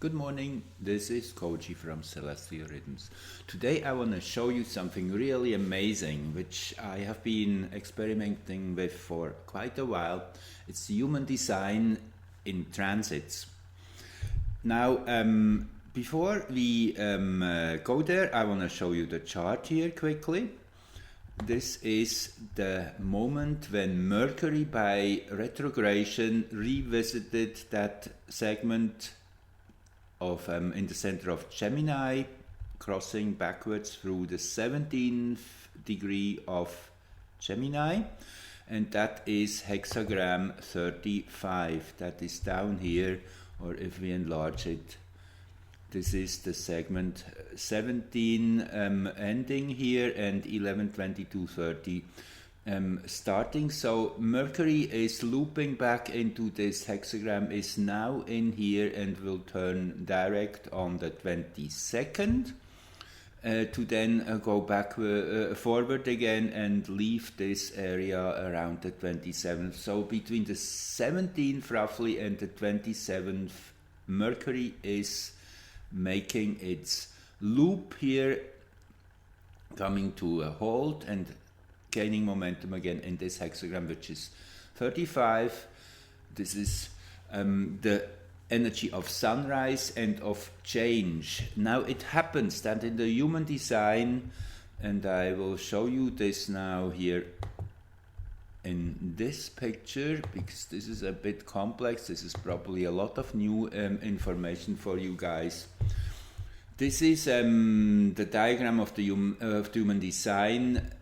Good morning, this is Koji from Celestial Rhythms. Today I want to show you something really amazing which I have been experimenting with for quite a while. It's human design in transits. Now, before we go there, I want to show you the chart here quickly. This is the moment when Mercury by retrogression revisited that segment of in the center of Gemini, crossing backwards through the 17th degree of Gemini, and that is hexagram 35. That is down here, or if we enlarge it, this is the segment 17 ending here and 11, 22, 30 starting. So Mercury is looping back into this hexagram, is now in here and will turn direct on the 22nd to then go back forward again and leave this area around the 27th. So between the 17th roughly and the 27th, Mercury is making its loop here, coming to a halt and gaining momentum again in this hexagram, which is 35. This is the energy of sunrise and of change. Now it happens that in the human design, and I will show you this now here in this picture, because this is a bit complex. This is probably a lot of new information for you guys. This is the diagram of the human design.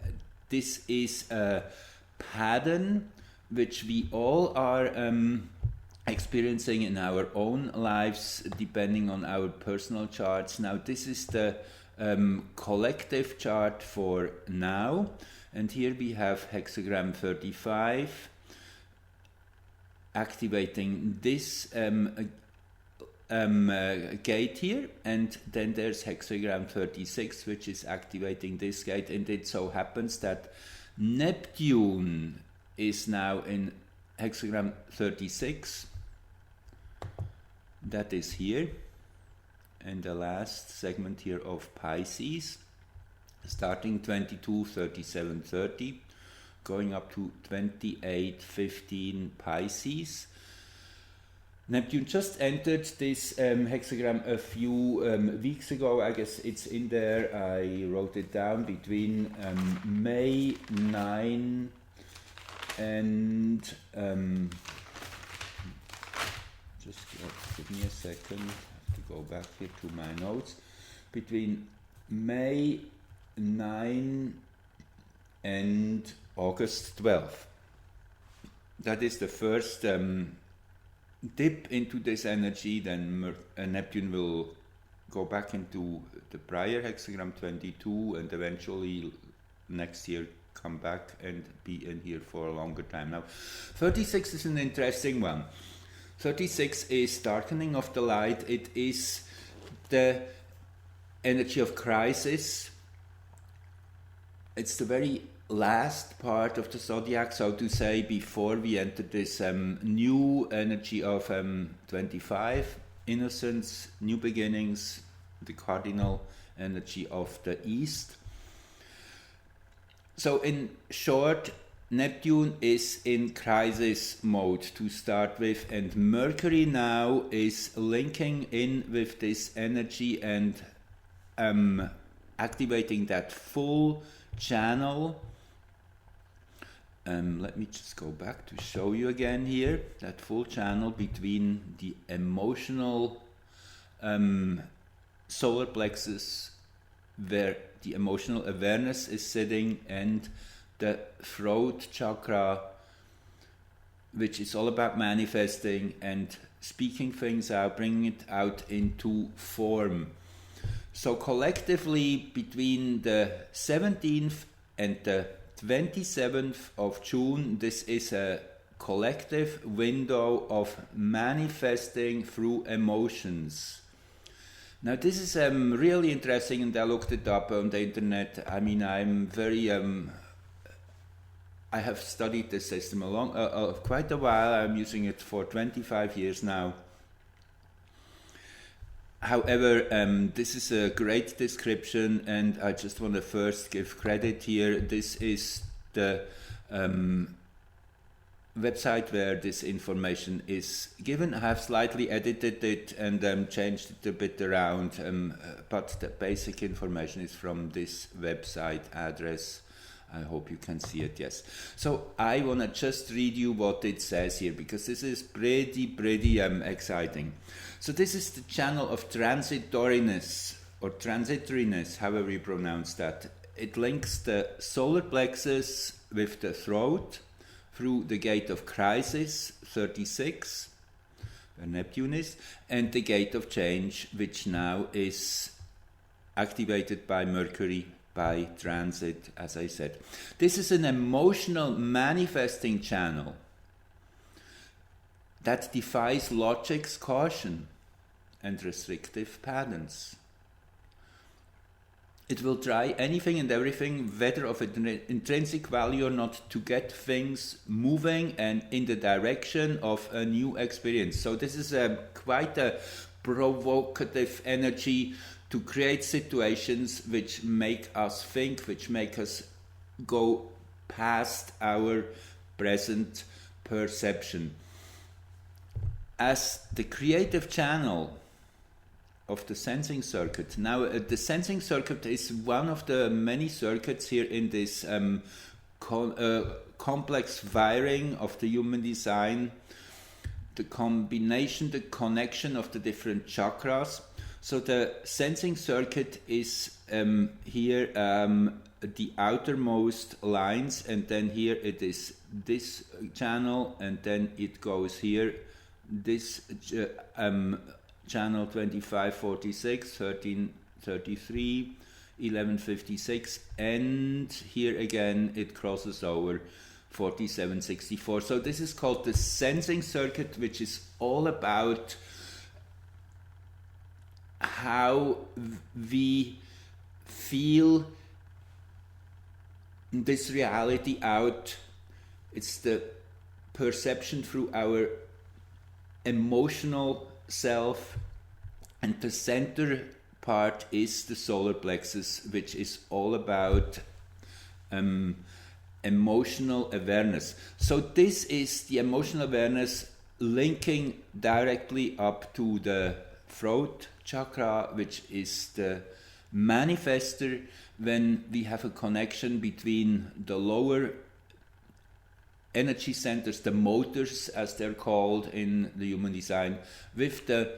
This is a pattern which we all are experiencing in our own lives, depending on our personal charts. Now, this is the collective chart for now, and here we have hexagram 35 activating this gate here, and then there's hexagram 36 which is activating this gate, and it so happens that Neptune is now in hexagram 36. That is here, and the last segment here of Pisces, starting 22, 37, 30, going up to 28, 15 Pisces. Neptune just entered this hexagram a few weeks ago. I guess it's in there. I wrote it down between May 9 and just give me a second. I have to go back here to my notes. Between May 9 and August 12. That is the first dip into this energy. Then Neptune will go back into the prior hexagram 22 and eventually next year come back and be in here for a longer time. Now 36 is an interesting one. 36 is darkening of the light. It is the energy of crisis. It's the very last part of the zodiac, so to say, before we enter this new energy of 25, innocence, new beginnings, the cardinal energy of the East. So in short, Neptune is in crisis mode to start with, and Mercury now is linking in with this energy and activating that full channel. Let me just go back to show you again here, that full channel between the emotional solar plexus, where the emotional awareness is sitting, and the throat chakra, which is all about manifesting and speaking things out, bringing it out into form. So collectively, between the 17th and the 27th of June, this is a collective window of manifesting through emotions. Now this is really interesting, and I looked it up on the internet. I mean, I'm very I have studied this system quite a while. I'm using it for 25 years now. However, this is a great description, and I just want to first give credit here. This is the website where this information is given. I have slightly edited it and changed it a bit around, but the basic information is from this website address. I hope you can see it, yes. So I want to just read you what it says here, because this is pretty exciting. So this is the channel of transitoriness, or transitoriness, however you pronounce that. It links the solar plexus with the throat through the gate of crisis, 36, where Neptune is, and the gate of change, which now is activated by Mercury, by transit, as I said. This is an emotional manifesting channel that defies logic's caution and restrictive patterns. It will try anything and everything, whether of intrinsic value or not, to get things moving and in the direction of a new experience. So this is quite a provocative energy to create situations which make us think, which make us go past our present perception. As the creative channel of the sensing circuit. Now, the sensing circuit is one of the many circuits here in this complex wiring of the human design, the combination, the connection of the different chakras. So the sensing circuit is here the outermost lines, and then here it is this channel, and then it goes here, this channel 2546, 1333, 1156, and here again it crosses over 4764. So this is called the sensing circuit, which is all about how we feel this reality out. It's the perception through our emotional self, and the center part is the solar plexus, which is all about emotional awareness. So this is the emotional awareness linking directly up to the throat chakra, which is the manifester, when we have a connection between the lower energy centers, the motors as they're called in the human design, with the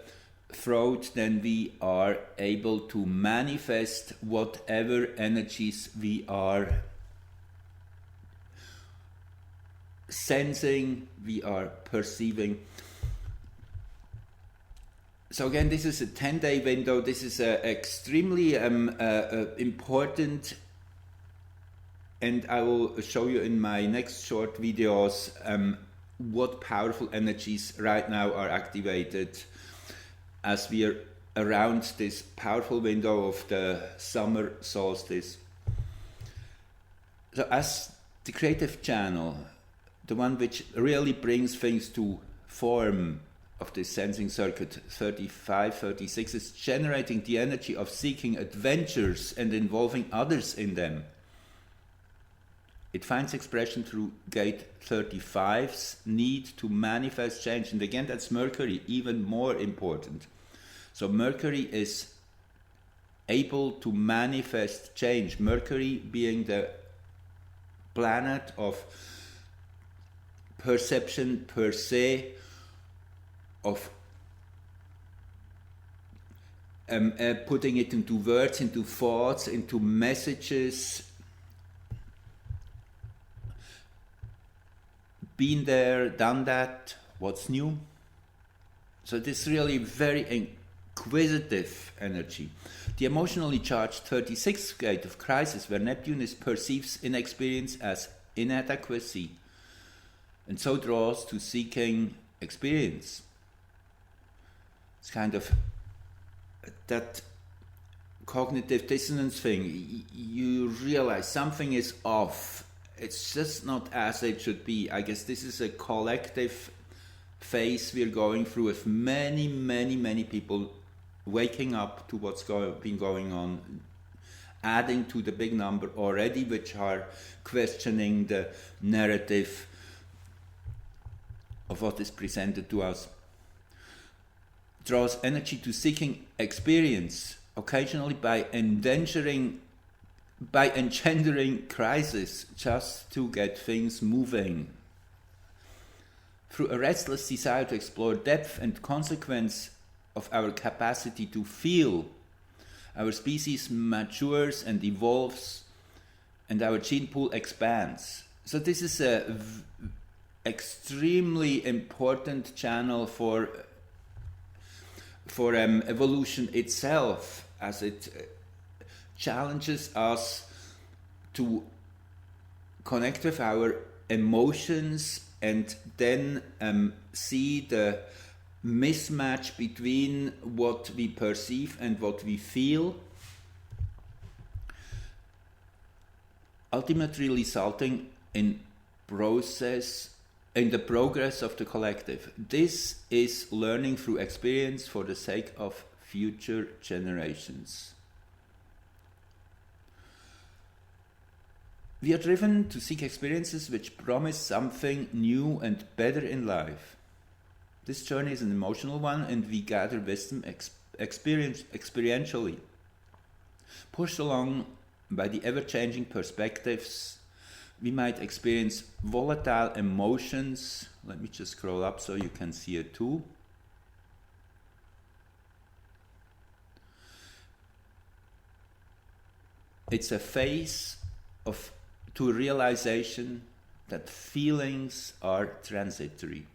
throat. Then we are able to manifest whatever energies we are sensing, we are perceiving. So again, this is a 10-day window. This is extremely important, and I will show you in my next short videos what powerful energies right now are activated as we are around this powerful window of the summer solstice. So as the creative channel, the one which really brings things to form of this sensing circuit 3536, is generating the energy of seeking adventures and involving others in them. It finds expression through gate 35's need to manifest change. And again, that's Mercury, even more important. So Mercury is able to manifest change. Mercury being the planet of perception per se, of putting it into words, into thoughts, into messages. Been there, done that, what's new? So this is really very inquisitive energy. The emotionally charged 36th gate of crisis, where Neptune perceives inexperience as inadequacy, and so draws to seeking experience. It's kind of that cognitive dissonance thing. You realize something is off. It's just not as it should be. I guess this is a collective phase we're going through with many people waking up to what's been going on, adding to the big number already, which are questioning the narrative of what is presented to us, draws energy to seeking experience, occasionally by engendering crisis just to get things moving. Through a restless desire to explore depth and consequence of our capacity to feel, our species matures and evolves, and our gene pool expands. So this is a extremely important channel for evolution itself, as it challenges us to connect with our emotions and then see the mismatch between what we perceive and what we feel, ultimately resulting in the progress of the collective. This is learning through experience for the sake of future generations. We are driven to seek experiences which promise something new and better in life. This journey is an emotional one, and we gather wisdom experientially. Pushed along by the ever-changing perspectives, we might experience volatile emotions. Let me just scroll up so you can see it too. It's a phase to realization that feelings are transitory.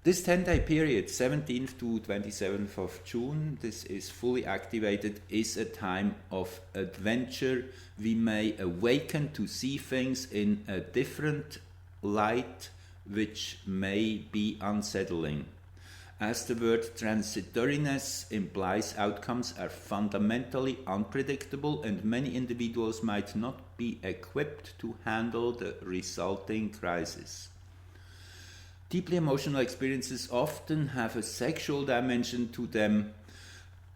This 10-day period, 17th to 27th of June, this is fully activated, is a time of adventure. We may awaken to see things in a different light, which may be unsettling. As the word transitoriness implies, outcomes are fundamentally unpredictable, and many individuals might not be equipped to handle the resulting crisis. Deeply emotional experiences often have a sexual dimension to them.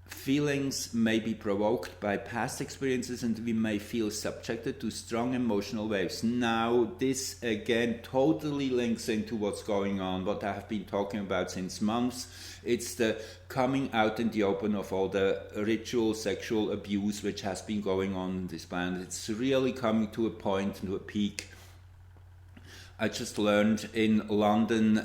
Feelings may be provoked by past experiences, and we may feel subjected to strong emotional waves. Now, this again totally links into what's going on, what I have been talking about since months. It's the coming out in the open of all the ritual sexual abuse which has been going on this planet. It's really coming to a point, to a peak. I just learned in London,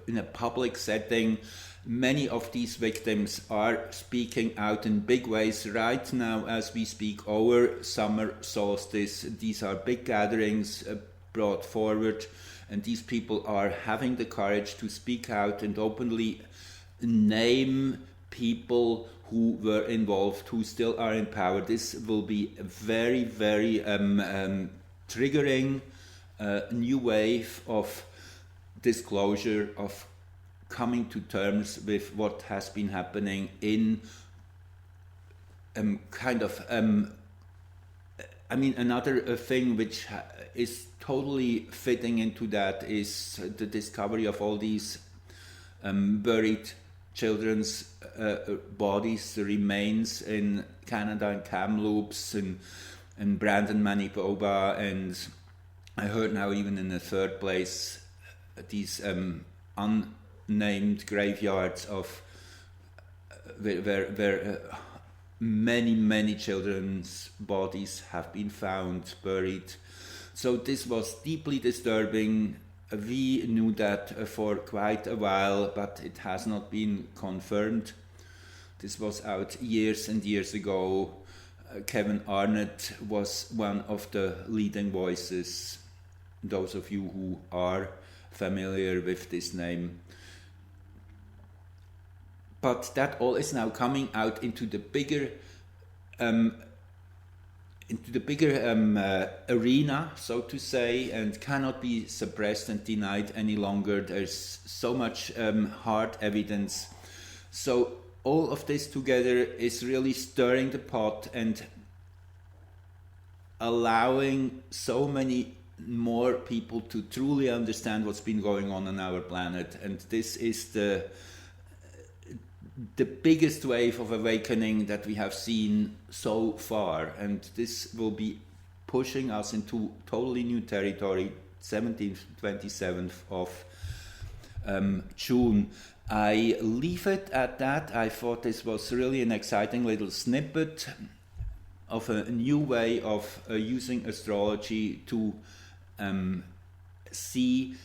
in a public setting, many of these victims are speaking out in big ways right now as we speak over summer solstice. These are big gatherings brought forward, and these people are having the courage to speak out and openly name people who were involved, who still are in power. This will be a very, very triggering new wave of disclosure, of coming to terms with what has been happening in another thing which is totally fitting into that is the discovery of all these buried children's bodies, the remains in Canada and Kamloops and Brandon, Manitoba, and I heard now even in a third place these unnamed graveyards of where many children's bodies have been found buried. So this was deeply disturbing. We knew that for quite a while, but it has not been confirmed. This was out years and years ago. Kevin Arnott was one of the leading voices, those of you who are familiar with this name. But that all is now coming out into the bigger arena, so to say, and cannot be suppressed and denied any longer. There's so much hard evidence. So all of this together is really stirring the pot and allowing so many more people to truly understand what's been going on our planet. And this is the biggest wave of awakening that we have seen so far, and this will be pushing us into totally new territory. 17th, 27th of June. I leave it at that. I thought this was really an exciting little snippet of a new way of using astrology to see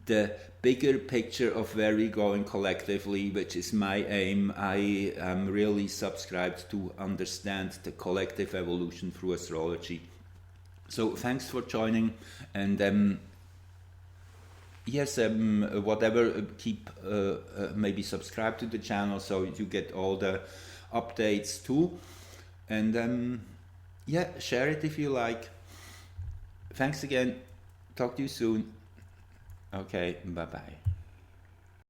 the bigger picture of where we're going collectively, which is my aim. I am really subscribed to understand the collective evolution through astrology. So thanks for joining, and yes, whatever, keep maybe subscribe to the channel so you get all the updates too, and yeah, share it if you like. Thanks again. Talk to you soon. Okay, bye bye.